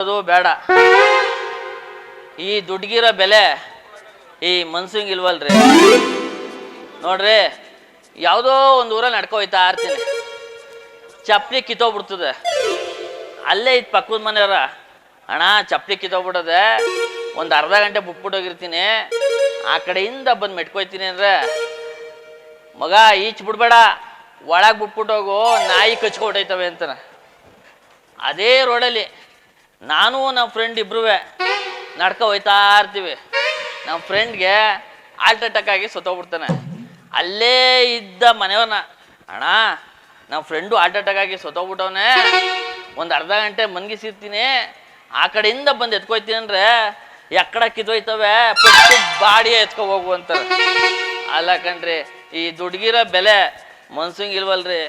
ಅದು ಬೇಡ. ಈ ದುಡ್ಗಿರೋ ಬೆಲೆ ಈ ಮನ್ಸಂಗ್ ಇಲ್ವಲ್ರಿ. ನೋಡ್ರಿ, ಯಾವುದೋ ಒಂದು ಊರಲ್ಲಿ ನಡ್ಕೋಯ್ತಾ ಇರ್ತೀನಿ, ಚಪ್ಪಲಿ ಕಿತ್ತೋಗ್ಬಿಡ್ತದೆ. ಅಲ್ಲೇ ಇತ್ತು ಪಕ್ಕದ ಮನೆಯವರ, ಅಣ್ಣ ಚಪ್ಪಲಿ ಕಿತ್ತೋಗ್ಬಿಡೋದೆ, ಒಂದು ಅರ್ಧ ಗಂಟೆ ಬಿಟ್ಬಿಟ್ಟೋಗಿರ್ತೀನಿ, ಆ ಕಡೆಯಿಂದ ಬಂದು ಮೆಟ್ಕೊಯ್ತೀನಿ ಅಂದರೆ, ಮಗ ಈಚ್ ಬಿಡ್ಬೇಡ, ಒಳಗೆ ಬಿಟ್ಬಿಟ್ಟೋಗು, ನಾಯಿ ಕಚ್ಕೊಟ್ಟೈತವೆ ಅಂತಾನೆ. ಅದೇ ರೋಡಲ್ಲಿ ನಾನು ನಮ್ಮ ಫ್ರೆಂಡ್ ಇಬ್ರೂ ನಡ್ಕೊ ಹೋಯ್ತಾ ಇರ್ತೀವಿ. ನಮ್ಮ ಫ್ರೆಂಡ್ಗೆ ಹಾರ್ಟ್ ಅಟ್ಯಾಕ್ ಆಗಿ ಸತ್ತೋಗ್ಬಿಡ್ತಾನೆ. ಅಲ್ಲೇ ಇದ್ದ ಮನೆಯವನ್ನ, ಅಣ್ಣ ನಮ್ಮ ಫ್ರೆಂಡು ಹಾರ್ಟ್ ಅಟ್ಯಾಕ್ ಆಗಿ ಸತ್ತೋಗ್ಬಿಟ್ಟವನೇ, ಒಂದು ಅರ್ಧ ಗಂಟೆ ಮನ್ಗಿಸಿರ್ತೀನಿ, ಆ ಕಡೆಯಿಂದ ಬಂದು ಎತ್ಕೊಯ್ತೀನಿ ಅಂದರೆ ಎಕ್ಕಡ ಕಿತ್ತೋಯ್ತವೆ, ಪುಟ್ಟು ಬಾಡಿ ಎತ್ಕೊ ಹೋಗು ಅಂತಾರೆ. ಅಲ್ಲ ಕಣ್ರಿ, ಈ ದುಡ್ಗಿರೋ ಬೆಲೆ ಮನ್ಸಂಗಿಲ್ವಲ್ರಿ.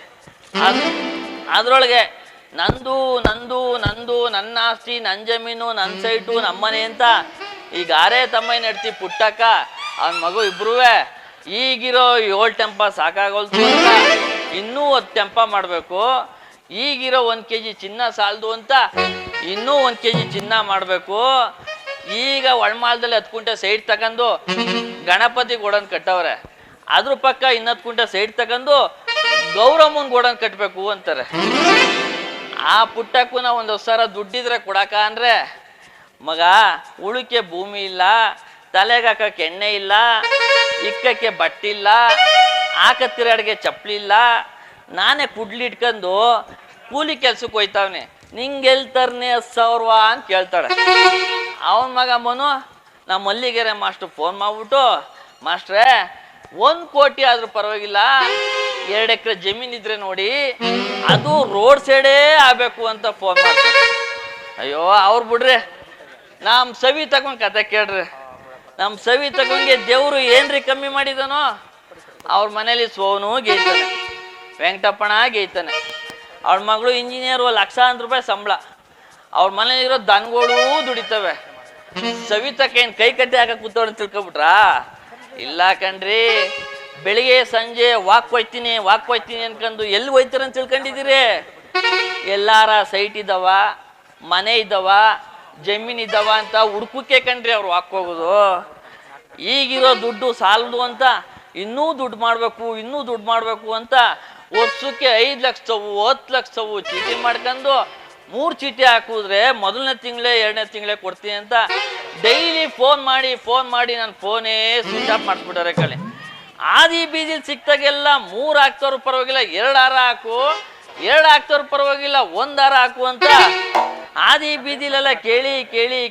ಅದ್ರೊಳಗೆ ನಂದು ನಂದು ನಂದು ನನ್ನ ಆಸ್ತಿ, ನನ್ನ ಜಮೀನು, ನನ್ನ ಸೈಟು, ನಮ್ಮನೆ ಅಂತ ಈಗ ಆರೇ ತಮ್ಮ ನಡ್ತಿ ಪುಟ್ಟಕ್ಕ ಅವನ ಮಗು ಇಬ್ರೂ ಈಗಿರೋ 7 ಟೆಂಪ ಸಾಕಾಗೋಲ್ತು ಅಂತ ಇನ್ನೂ 10 ಟೆಂಪ ಮಾಡಬೇಕು. ಈಗಿರೋ 1 kg ಚಿನ್ನ ಸಾಲದು ಅಂತ ಇನ್ನೂ 1 kg ಚಿನ್ನ ಮಾಡಬೇಕು. ಈಗ ಒಳಮಾಲದಲ್ಲಿ 10 ಕುಂಟೆ ಸೈಡ್ ತಗೊಂಡು ಗಣಪತಿ ಗೋಡನ್ ಕಟ್ಟವ್ರೆ, ಅದ್ರ ಪಕ್ಕ 10 ಕುಂಟೆ ಸೈಡ್ ತಗೊಂಡು ಗೌರಮ್ಮನ್ ಗೋಡನ್ ಕಟ್ಟಬೇಕು ಅಂತಾರೆ. ಆ ಪುಟ್ಟಕ್ಕೂ ನಾವು ಒಂದು ಸರ ದುಡ್ಡಿದ್ರೆ ಕೊಡಕ ಅಂದ್ರೆ, ಮಗ ಉಳಿಕೆ ಭೂಮಿ ಇಲ್ಲ, ತಲೆಗೆ ಹಾಕಕ್ಕೆ ಎಣ್ಣೆ ಇಲ್ಲ, ಇಕ್ಕಕ್ಕೆ ಬಟ್ಟಿಲ್ಲ, ಹಾಕತ್ತಿರಾಡಿಗೆ ಚಪ್ಪಲಿ ಇಲ್ಲ, ನಾನೇ ಕುಡ್ಲಿ ಇಟ್ಕೊಂಡು ಕೂಲಿ ಕೆಲ್ಸಕ್ಕೆ ಹೋಯ್ತಾವನೆ, ನಿಂಗೆಲ್ತರ್ನೆ 10,000 ಅಂತ ಕೇಳ್ತಾಳೆ. ಅವನ ಮಗ ಮನು ನಮ್ಮ ಮಲ್ಲಿಗೆರೆ ಮಾಸ್ಟರ್ ಫೋನ್ ಮಾಡ್ಬಿಟ್ಟು, ಮಾಸ್ಟ್ರೇ 1 ಕೋಟಿ ಆದ್ರೂ ಪರವಾಗಿಲ್ಲ, 2 ಎಕರೆ ಜಮೀನ್ ಇದ್ರೆ ನೋಡಿ, ಅದು ರೋಡ್ ಸೈಡೇ ಆಗ್ಬೇಕು ಅಂತ ಫೋನ್ ಮಾಡ್ತಾರೆ. ಅಯ್ಯೋ ಅವ್ರು ಬಿಡ್ರಿ, ನಮ್ಮ ಸವಿ ತಗೊಂಡ್ ಕತೆ ಕೇಳ್ರಿ. ನಮ್ಮ ಸವಿ ತಗೊಂಗೆ ದೇವ್ರು ಏನ್ರಿ ಕಮ್ಮಿ ಮಾಡಿದನೋ, ಅವ್ರ ಮನೇಲಿ ಸೋನು ಗೇಯ್ತಾನೆ, ವೆಂಕಟಪ್ಪಣ ಗೇಯ್ತಾನೆ, ಅವ್ರ ಮಗಳು ಇಂಜಿನಿಯರ್, ಲಕ್ಷಾಂತರ ರೂಪಾಯಿ ಸಂಬಳ, ಅವ್ರ ಮನೇಲಿರೋ ದನಗಳು ದುಡಿತವೆ. ಸವಿತಕ್ಕೇನು ಕೈ ಕಟ್ಟಿ ಹಾಕಕ್ಕೆ ಕೂತವ್ರು ತಿಳ್ಕೊಬಿಟ್ರಾ? ಇಲ್ಲ ಕಣ್ರಿ, ಬೆಳಿಗ್ಗೆ ಸಂಜೆ ವಾಕ್ ಹೋಯ್ತೀನಿ ಅನ್ಕೊಂಡು ಎಲ್ಲಿ ಹೋಯ್ತಾರ ಅಂತ ತಿಳ್ಕೊಂಡಿದ್ದೀರಿ? ಎಲ್ಲಾರ ಸೈಟ್ ಇದ್ದಾವ, ಮನೆ ಇದ್ದಾವ, ಜಮೀನ್ ಇದ್ದಾವ ಅಂತ ಹುಡ್ಕಕ್ಕೆ ಕಣ್ರಿ ಅವ್ರು ವಾಕ್ ಹೋಗೋದು. ಈಗಿರೋ ದುಡ್ಡು ಸಾಲದು ಅಂತ ಇನ್ನೂ ದುಡ್ಡು ಮಾಡಬೇಕು ಅಂತ ವರ್ಷಕ್ಕೆ 5 ಲಕ್ಷವು 10 ಲಕ್ಷವು ಚೀಟಿ ಮಾಡ್ಕೊಂಡು 3 ಚೀಟಿ ಹಾಕಿದ್ರೆ ಮೊದಲನೇ ತಿಂಗಳೇ 2ನೇ ತಿಂಗಳೇ ಕೊಡ್ತೀನಿ ಅಂತ ಡೈಲಿ ಫೋನ್ ಮಾಡಿ ನನ್ನ ಫೋನೇ ಸ್ವಿಚ್ ಆಫ್ ಮಾಡಿಸ್ಬಿಟ್ಟಾರೆ ಕಳೆ. ಆದಿ ಬೀದಿಲಿ ಸಿಕ್ತಾಗೆಲ್ಲ 3 ಹಾಕ್ತವ್ರು ಪರವಾಗಿಲ್ಲ, 2 ಹಾರ ಹಾಕು, 2 ಹಾಕ್ತವ್ರು ಪರವಾಗಿಲ್ಲ, 1 ಹಾರ ಹಾಕು ಅಂತ ಆದಿ ಬೀದಿಲೆಲ್ಲ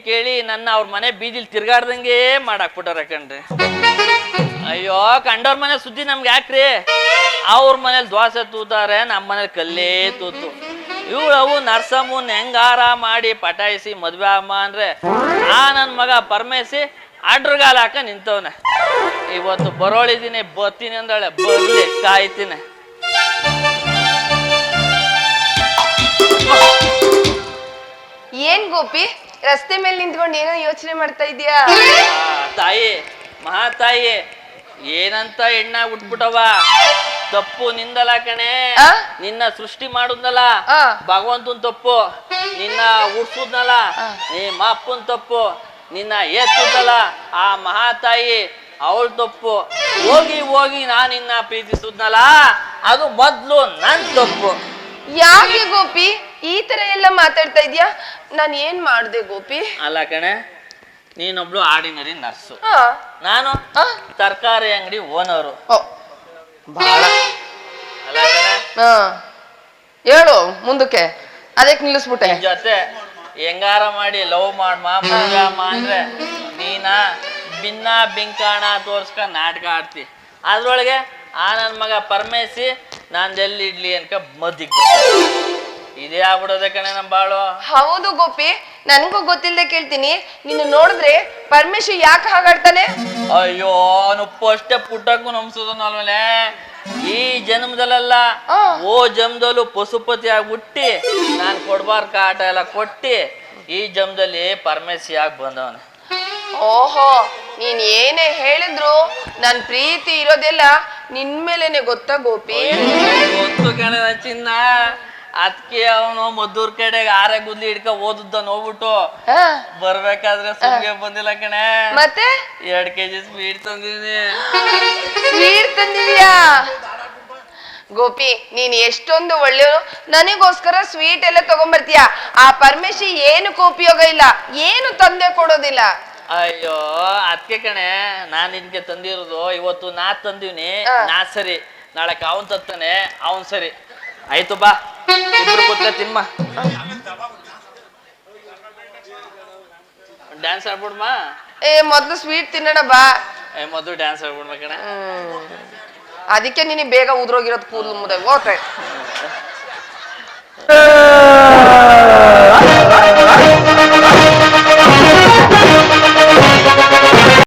ಕೇಳಿ ನನ್ನ ಅವ್ರ ಮನೆ ಬೀದಿಲಿ ತಿರ್ಗಾಡ್ದಂಗೆ ಮಾಡಾಕ್ಬಿಟ್ಟಾರೆ ಕಣ್ರಿ. ಅಯ್ಯೋ ಕಂಡವ್ರ ಮನೆ ಸುದ್ದಿ ನಮ್ಗೆ ಯಾಕ್ರಿ? ಅವ್ರ ಮನೇಲಿ ದೋಸೆ ತೂತಾರೆ, ನಮ್ಮ ಮನೇಲಿ ಕಲ್ಲೇ ತೂತು. ಇವಳವು ನರ್ಸಮ್ಮು ಹೆಂಗಾರ ಮಾಡಿ ಪಟಾಯಿಸಿ ಮದ್ವೆ ಅಮ್ಮ ಅಂದ್ರೆ ಆ ನನ್ನ ಮಗ ಪರಮೇಸಿ ಆಡ್ರಗಾಲ ಹಾಕ ನಿಂತವನೆ. ಇವತ್ತು ಬರೋಳಿದ್ದೀನಿ, ಬರ್ತೀನಿ ಅಂದಳೆ, ಬರ್ಲಿ ಕಾಯ್ತೀನಿ. ಏನ್ ಗೋಪಿ, ರಸ್ತೆ ಮೇಲೆ ನಿಂತ್ಕೊಂಡು ಏನೋ ಯೋಚನೆ ಮಾಡ್ತಾ ಇದೀಯಾ? ತಾಯಿ, ಮಹಾತಾಯಿ, ಏನಂತ ಎಣ್ಣ ಉಟ್ಬಿಟ್ಟವ? ತಪ್ಪು ನಿಂದಲ್ಲ ಕಣೆ, ನಿನ್ನ ಸೃಷ್ಟಿ ಮಾಡುದಲ್ಲ ಭಗವಂತನ್ ತಪ್ಪು, ನಿನ್ನ ಉಡ್ಸುದ್ನಲ್ಲ ನಿಮ್ಮ ಅಪ್ಪನ್ ತಪ್ಪು, ನಿನ್ನ ಎತ್ತುದಲ್ಲ ಆ ಮಹಾತಾಯಿ ಅವಳ ತಪ್ಪು. ಹೋಗಿ ನಾ ನಿನ್ನ ಪ್ರೀತಿಸುದ್ನಲ್ಲ ಅದು ಮೊದ್ಲು ನನ್ ತಪ್ಪು. ಯಾಕೆ ಗೋಪಿ ಈ ತರ ಎಲ್ಲ ಮಾತಾಡ್ತಾ ಇದ್ಯಾ? ನಾನು ಏನ್ ಮಾಡ್ದೆ ಗೋಪಿ? ಅಲ್ಲ ಕಣೆ, ನೀನೊಬ್ಳು ಆರ್ಡಿನರಿ ನರ್ಸು, ನಾನು ತರಕಾರಿ ಅಂಗಡಿ ಓನರು. ಬಹಳ ಅಲ್ಲ ಕಣೆ, ಹೇಳು ಮುಂದಕ್ಕೆ, ಅದಕ್ಕೆ ನಿಲ್ಲಿಸ್ಬಿಟ್ಟೆ. ಜೊತೆ ಹೆಂಗಾರ ಮಾಡಿ ಲವ್ ಮಾಡಮ್ಮ ಅಂದ್ರೆ ನೀನ ಭಿನ್ನ ಬಿಂಕಾಣ ತೋರ್ಸ್ಕೊಂಡ್ ನಾಟಕ ಆಡ್ತಿ. ಅದ್ರೊಳಗೆ ಆ ನನ್ನ ಮಗ ಪರಮೇಸಿ ನಾನೆಲ್ಲಿ ಇಡ್ಲಿ ಅನ್ಕ ಮದ್ದಿಗ್ ಇದೇ ಆಗ್ಬಿಡೋದೆ ಕಣೆ ನಮ್ ಬಾಳು. ಹೌದು ಗೋಪಿ, ನನ್ಗೂ ಗೊತ್ತಿಲ್ಲದೆ ಕೇಳ್ತೀನಿ, ನಿನ್ನ ನೋಡಿದ್ರೆ ಪರಮೇಶ್ ಯಾಕೆ ಹಾಗಾಡ್ತಾನೆ? ಅಯ್ಯೋ ಅವನು ಅಷ್ಟೇ ಪುಟ್ಟಕ್ಕೂ ನಮ್ಸೋದಲ್ವಲೆ, ಈ ಜನ್ಮದಲ್ಲ ಓ ಜನ್ಮದಲ್ಲೂ ಪಶುಪತಿ ಆಗಿ ಹುಟ್ಟಿ ನಾನು ಕೊಡ್ಬಾರ ಕಾಟ ಎಲ್ಲ ಕೊಟ್ಟಿ ಈ ಜನ್ಮದಲ್ಲಿ ಪರಮೇಶಿ ಆಗಿ ಬಂದವನ. ಓಹೋ, ನೀನ್ ಏನೇ ಹೇಳಿದ್ರು ನನ್ ಪ್ರೀತಿ ಇರೋದೆಲ್ಲ ನಿನ್ ಮೇಲೇನೆ ಗೊತ್ತಾ ಗೋಪಿ? ಗೊತ್ತು ಕಣೆ ಚಿನ್ನ, ಅದಕ್ಕೆ ಅವನು ಮದ್ದೂರ್ ಕಡೆಗೆ ಆರೆ ಗುದ್ಲಿ ಹಿಡ್ಕ ಓದುದ್ದ ನೋಡ್ಬಿಟ್ಟು ಹಾ, ಬರ್ಬೇಕಾದ್ರೆ ಸುಮ್ಗೆ ಬಂದಿಲ್ಲ ಕಣೆ. ಮತ್ತೆ 2 kg ಸ್ವೀಟ್ ತಂದಿದ್ದೀನಿ. ಸ್ವೀಟ್ ತಂದಿದ್ಯಾ? ಗೋಪಿ, ನೀನ್ ಎಷ್ಟೊಂದು ಒಳ್ಳೆಯವರು, ನನಗೋಸ್ಕರ ಸ್ವೀಟ್ ಎಲ್ಲ ತಗೊಂಡ್ಬರ್ತೀಯ. ಆ ಪರಮೇಶಿ ಏನಕ್ಕೂ ಉಪಯೋಗ ಇಲ್ಲ, ಏನು ತಂದೆ ಕೊಡೋದಿಲ್ಲ. ಅಯ್ಯೋ ಅದಕ್ಕೆ ಕಣೆ ನಾನ್ ನಿನ್ಗೆ ತಂದಿರೋದು. ಇವತ್ತು ನಾ ತಂದಿವ್ನಿ, ನಾ ಸರಿ, ನಾಳೆ ಅವನ್ ತತ್ತಾನೆ, ಅವನ್ ಸರಿ. ಆಯ್ತು ಬಾ, ಇಬ್ರು ಕೂತ್ಲೆ ತಿನ್ಮ. ಡ್ಯಾನ್ಸ್ ಆಡ್ಬಿಡ್ಮ. ಮೊದ್ಲು ಸ್ವೀಟ್ ತಿನ್ನೋಣ ಬಾ. ಮೊದ್ಲು ಡ್ಯಾನ್ಸ್ ಆಡ್ಬಿಡ್ಮ ಕಣೆ. ಅದಕ್ಕೆ ನಿನಗೆ ಬೇಗ ಉದ್ರೋಗಿರೋದು ಕೂದಲು ಮುದ ಓದ್ತಾ